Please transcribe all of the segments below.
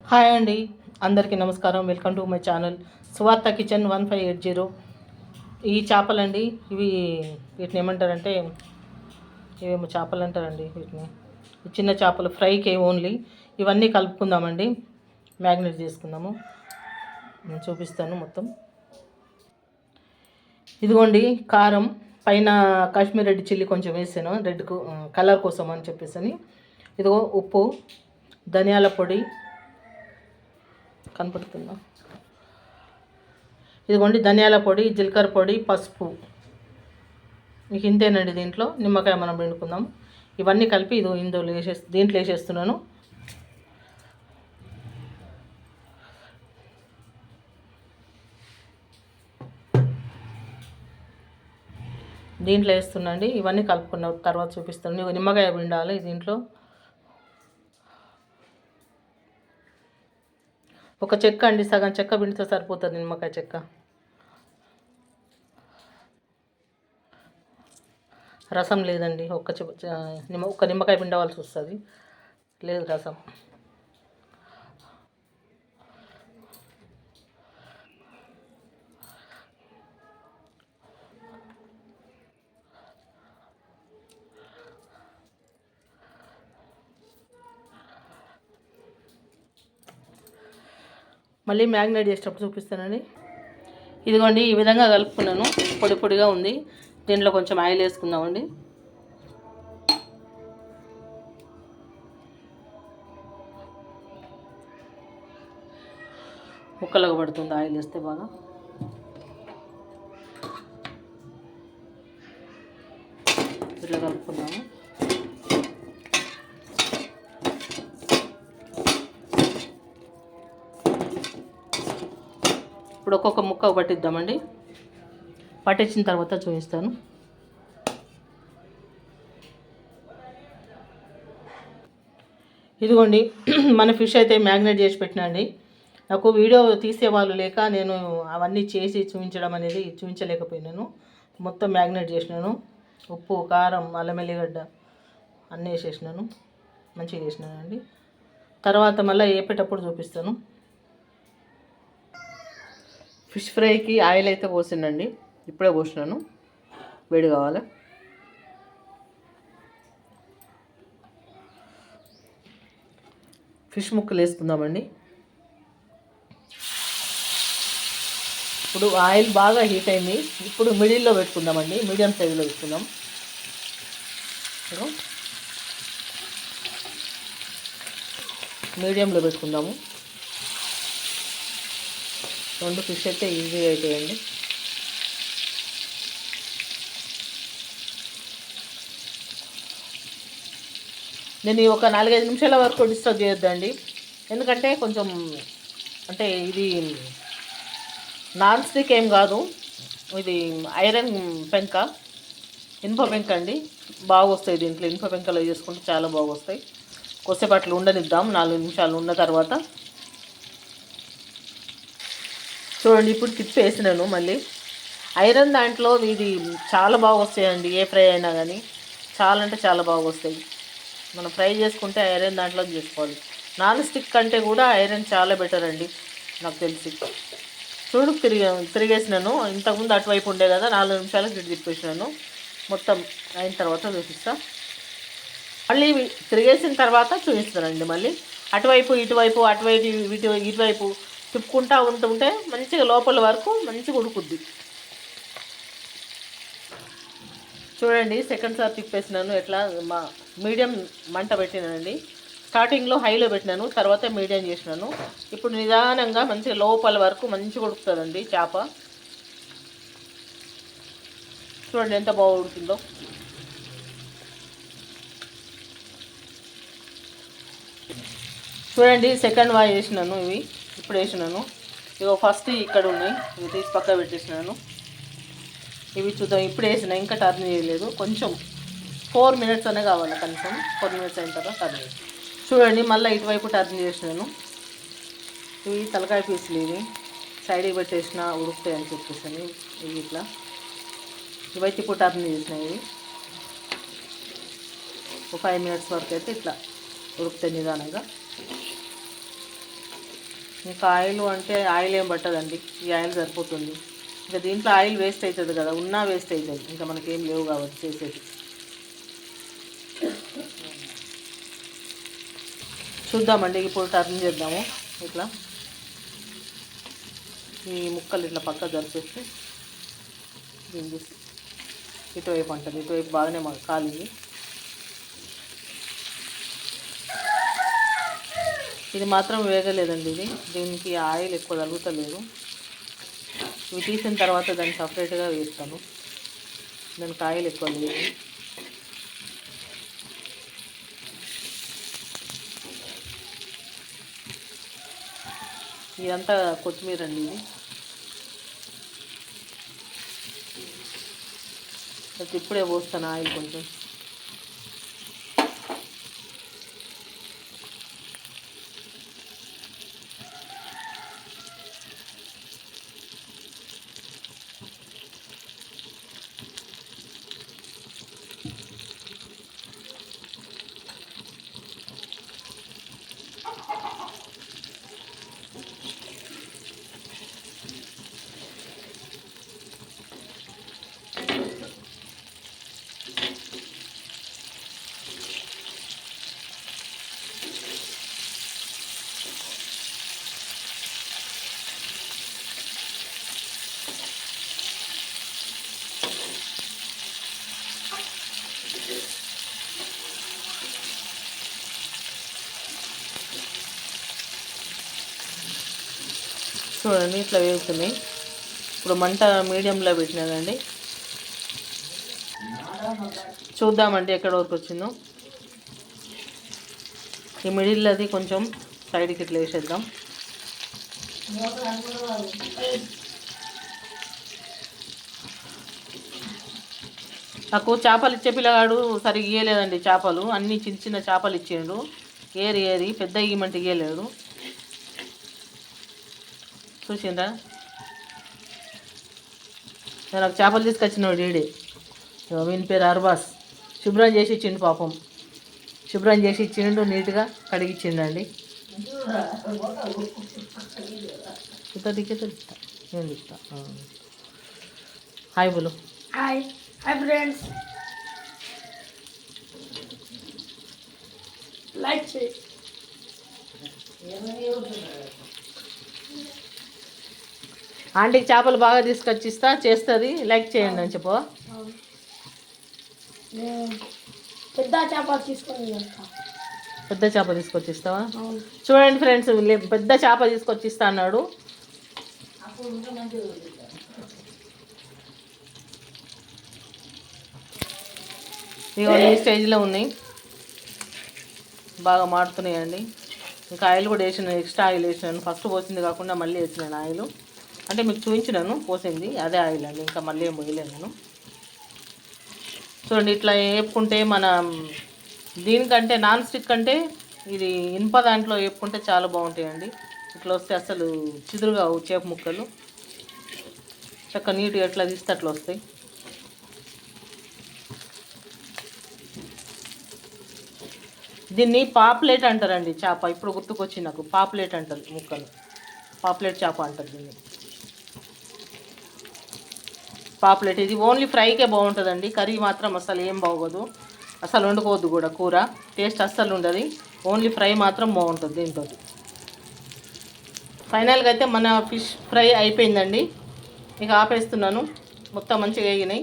Hi అండి, అందరికీ నమస్కారం. వెల్కమ్ టు మై ఛానల్ సువార్త కిచెన్ 1580. ఈ చేపలండి, వీటిని ఏమంటారంటే ఇవేమో చేపలు అంటారండి వీటిని. చిన్న చేపలు ఫ్రైకి ఓన్లీ. ఇవన్నీ కలుపుకుందామండి, మ్యాగ్నేట్ చేసుకుందాము. నేను చూపిస్తాను మొత్తం. ఇదిగోండి కారం, పైన కాశ్మీర్ రెడ్ చిల్లీ కొంచెం వేసాను, రెడ్ కలర్ కోసం అని చెప్పేసి. ఇదిగో ఉప్పు, ధనియాల పొడి కనపడుతుందా, ఇదిగోండి ధనియాల పొడి, జీలకర్ర పొడి, పసుపు. మీకు ఇంతేనండి. దీంట్లో నిమ్మకాయ మనం పిండుకుందాం. ఇవన్నీ కలిపి దీంట్లో వేసేస్తున్నాను. దీంట్లో వేస్తున్నాండి. ఇవన్నీ కలుపుకున్న తర్వాత చూపిస్తాను. నిమ్మకాయ పిండాలి దీంట్లో. ఒక చెక్క అండి, సగం చెక్క పిండితే సరిపోతుంది, నిమ్మకాయ చెక్క. రసం లేదండి, ఒక నిమ్మకాయ పిండవలసి వస్తుంది, లేదు రసం. మళ్ళీ మ్యాగ్నేట్ చేసేటప్పుడు చూపిస్తానండి. ఇదిగోండి ఈ విధంగా కలుపుకున్నాను, పొడి పొడిగా ఉంది. దీంట్లో కొంచెం ఆయిల్ వేసుకుందామండి. ముక్కలకు పడుతుంది ఆయిల్ వేస్తే బాగా. ఇట్లా కలుపుకున్నాము. ఇప్పుడు ఒక్కొక్క ముక్క పట్టిద్దామండి. పట్టించిన తర్వాత చూపిస్తాను. ఇదిగోండి మన ఫిష్ అయితే మ్యాగ్నేట్ చేసి పెట్టినండి. నాకు వీడియో తీసేవాళ్ళు లేక నేను అవన్నీ చేసి చూపించలేకపోయినాను. మొత్తం మ్యాగ్నేట్ చేసినాను. ఉప్పు, కారం, అల్లం వెల్లిగడ్డ అన్నీ వేసేసినాను. మంచిగా చేసినానండి. తర్వాత మళ్ళీ వేపేటప్పుడు చూపిస్తాను. ఫిష్ ఫ్రైకి ఆయిల్ అయితే పోసిందండి, ఇప్పుడే పోసినాను, వేడి కావాలి. ఫిష్ ముక్కలు వేసుకుందామండి. ఇప్పుడు ఆయిల్ బాగా హీట్ అయింది. ఇప్పుడు మిడిల్లో పెట్టుకుందామండి, మీడియం సైజులో పెట్టుకుందాం. మీడియంలో పెట్టుకుందాము. రెండు ఫిష్ అయితే ఈజీగా అయితాయండి. నేను ఒక 4-5 నిమిషాల వరకు డిస్టర్బ్ చేయొద్దండి, ఎందుకంటే కొంచెం అంటే ఇది నాన్ స్టిక్ ఏం కాదు, ఇది ఐరన్ పెంక, ఇనుప పెంక అండి. బాగా వస్తాయి దీంట్లో. ఇనుప పెంకలో చేసుకుంటే చాలా బాగా వస్తాయి. కొద్దిసేపు అట్లా ఉండనిద్దాం. 4 నిమిషాలు ఉన్న తర్వాత చూడండి, ఇప్పుడు తిప్పి వేసినాను మళ్ళీ. ఐరన్ దాంట్లో ఇది చాలా బాగా వస్తాయండి. ఏ ఫ్రై అయినా కానీ చాలా అంటే చాలా బాగా వస్తాయి. మనం ఫ్రై చేసుకుంటే ఐరన్ దాంట్లో చేసుకోవాలి. నాన్ స్టిక్ కంటే కూడా ఐరన్ చాలా బెటర్ అండి నాకు తెలిసి. చూడు తిరిగేసినాను. ఇంతకుముందు అటువైపు ఉండే కదా, 4 నిమిషాలకు ఇటు తిప్పేసినాను. మొత్తం అయిన తర్వాత చూపిస్తా. మళ్ళీ తిరిగేసిన తర్వాత చూపిస్తానండి. మళ్ళీ అటువైపు ఇటువైపు ఇటువైపు తిప్పుకుంటూ ఉంటుంటే మంచిగా లోపల వరకు మంచిగా ఉడుకుద్ది. చూడండి, సెకండ్ సార్ తిప్పేసినాను. ఎట్లా మీడియం మంట పెట్టినానండి. స్టార్టింగ్లో హైలో పెట్టినాను, తర్వాత మీడియం చేసినాను. ఇప్పుడు నిదానంగా మంచిగా లోపల వరకు మంచిగా ఉడుకుతుందండి చేప. చూడండి ఎంత బాగా ఉడికిందో. చూడండి, సెకండ్ వాయి వేసినాను. ఇప్పుడు వేసినాను. ఇగో ఫస్ట్ ఇక్కడ ఉన్నాయి, ఇవి తీసి పక్క పెట్టేసినాను. ఇవి చూద్దాం. ఇప్పుడు వేసిన, ఇంకా టర్న్ చేయలేదు. కొంచెం 4 మినిట్స్ అనే కావాలి కనీసం. 4 మినిట్స్ అయిన తర్వాత టర్న్ చేసి చూడండి. మళ్ళీ ఇటువైపు టర్న్ చేసినాను. ఇవి తలకాయ పీసులు, ఇవి సైడ్కి పెట్టేసిన ఉడుకుతాయి అని చెప్పేసి ఇవి ఇట్లా. ఇవైతే ఇప్పుడు టర్న్ చేసినాయి. ఒక 5 మినిట్స్ వరకు అయితే ఇట్లా ఉడుకుతాయి నిదానంగా. ఇంకా ఆయిల్ అంటే ఆయిల్ ఏం పట్టదండి, ఈ ఆయిల్ సరిపోతుంది. ఇంకా దీంట్లో ఆయిల్ వేస్ట్ అవుతుంది కదా, ఉన్నా వేస్ట్ అవుతుంది, ఇంకా మనకేం లేవు కాబట్టి చేసేది. చూద్దామండి, ఇప్పుడు టర్న్ చేద్దాము. ఇట్లా ఈ ముక్కలు ఇట్లా పక్క జరిపేస్తే దీన్ని ఇటువైపు అంటుంది, ఇటువైపు బాగానే మాకు కాలింది. ఇది మాత్రం వేగలేదండి, దీనికి ఆయిల్ ఎక్కువ తగులుతలేదు. ఇవి తీసిన తర్వాత దాన్ని సపరేట్గా వేస్తాను, దానికి ఆయిల్ ఎక్కువ లేదు. ఇదంతా కొత్తిమీర అండి, ఇది ఇప్పుడే పోస్తాను ఆయిల్ కొంచెం. చూడండి ఇట్లా వేగుతున్నాయి. ఇప్పుడు మంట మీడియంలో పెట్టినానండి, చూద్దామండి ఎక్కడ వరకు వచ్చిందో. ఈ మిడిల్ అది కొంచెం సైడ్కి ఇట్లా వేసేద్దాం. నాకు చేపలు ఇచ్చే పిల్లగాడు సరిగ్గా ఇయ్యలేదండి, చేపలు అన్నీ చిన్న చిన్న చేపలు ఇచ్చిండు, ఏరి పెద్ద ఇయ్యమంటే ఇయ్యలేడు. చూసిండ్రా, నాకు చేపలు తీసుకొచ్చినాడు ఈడే, వీని పేరు అర్బాస్. శుభ్రం చేసి ఇచ్చిండు పాపం, శుభ్రం చేసి ఇచ్చిండు, నీట్గా కడిగిచ్చిండండి. నేను చెప్తా. హాయ్ బోలు. హాయ్ ఫ్రెండ్స్, లైక్ చేయి. ఆంటీకి చేపలు బాగా తీసుకొచ్చిస్తా, చేస్తుంది, లైక్ చేయండి అని చెప్పు. పెద్ద చేప తీసుకొని పెద్ద చేప తీసుకొచ్చిస్తావా? చూడండి ఫ్రెండ్స్, పెద్ద చేప తీసుకొచ్చిస్తా అన్నాడు. ఇవన్నీ స్టేజ్లో ఉన్నాయి, బాగా మాడుతున్నాయండి. ఇంకా ఆయిల్ కూడా వేసినాను, ఎక్స్ట్రా ఆయిల్ వేసినాను, ఫస్ట్ పోసింది కాకుండా మళ్ళీ వేసినాను ఆయిల్. అంటే మీకు చూపించినాను పోసింది అదే ఆయిల్ అండి, ఇంకా మళ్ళీ ఏం పోయలేను నేను. చూడండి ఇట్లా వేపుకుంటే మన దీనికంటే నాన్ స్టిక్ కంటే ఇది ఇనుప దాంట్లో వేపుకుంటే చాలా బాగుంటాయండి. ఇట్లా వస్తే అసలు చిదురుగా చేప ముక్కలు చక్కగా నీట్గా ఎట్లా తీస్తే అట్లా వస్తాయి. దీన్ని పాప్లెట్ అంటారండి చేప, ఇప్పుడు గుర్తుకొచ్చి నాకు, పాప్లెట్ అంటారు ముక్కలు, పాప్లెట్ చేప అంటారు దీన్ని. పాప్లెట్ ఇది ఓన్లీ ఫ్రైకే బాగుంటుందండి, కర్రీ మాత్రం అసలు ఏం బాగోదు, అసలు వండుకోవద్దు కూడా, కూర టేస్ట్ అస్సలు ఉండదు, ఓన్లీ ఫ్రై మాత్రం బాగుంటుంది దీంతో. ఫైనల్గా అయితే మన ఫిష్ ఫ్రై అయిపోయిందండి, ఇక ఆపేస్తున్నాను. మొత్తం మంచిగా వేగినాయి,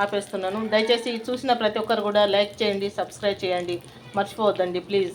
ఆపేస్తున్నాను. దయచేసి చూసిన ప్రతి ఒక్కరు కూడా లైక్ చేయండి, సబ్స్క్రైబ్ చేయండి, మర్చిపోవద్దండి ప్లీజ్.